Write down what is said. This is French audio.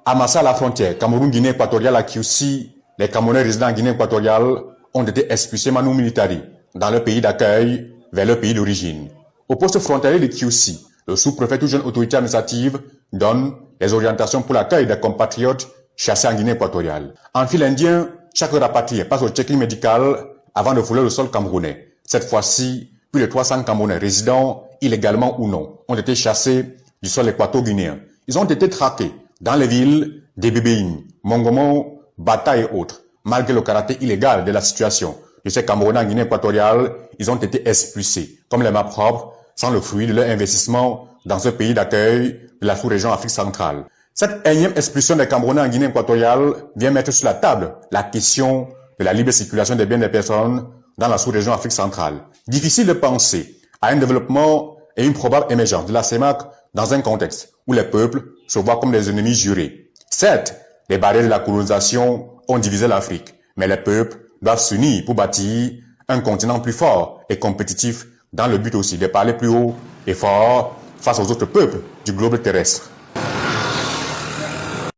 Amassés à la frontière Cameroun-Guinée équatoriale à Kiousi, les Camerounais résidant en Guinée équatoriale ont été expulsés manu militari dans le pays d'accueil vers le pays d'origine. Au poste frontalier de Kiousi, le sous-préfet toute jeune autorité administrative donne les orientations pour l'accueil des compatriotes chassés en Guinée équatoriale. En fil indien, chaque rapatrié passe au check-in médical avant de fouler le sol camerounais. Cette fois-ci, plus de 300 Camerounais résidant illégalement ou non ont été chassés du sol équato-guinéen. Ils ont été traqués dans les villes de Bébéine, Mongomo, Bata et autres. Malgré le caractère illégal de la situation de ces Camerounais en Guinée équatoriale, ils ont été expulsés comme les mains propres, sans le fruit de leur investissement dans ce pays d'accueil de la sous-région Afrique centrale. Cette énième expulsion des Camerounais en Guinée équatoriale vient mettre sur la table la question de la libre circulation des biens des personnes dans la sous-région Afrique centrale. Difficile de penser à un développement et une probable émergence de la CEMAC dans un contexte où les peuples se voient comme des ennemis jurés. Certes, les barrières de la colonisation ont divisé l'Afrique, mais les peuples doivent s'unir pour bâtir un continent plus fort et compétitif dans le but aussi de parler plus haut et fort face aux autres peuples du globe terrestre.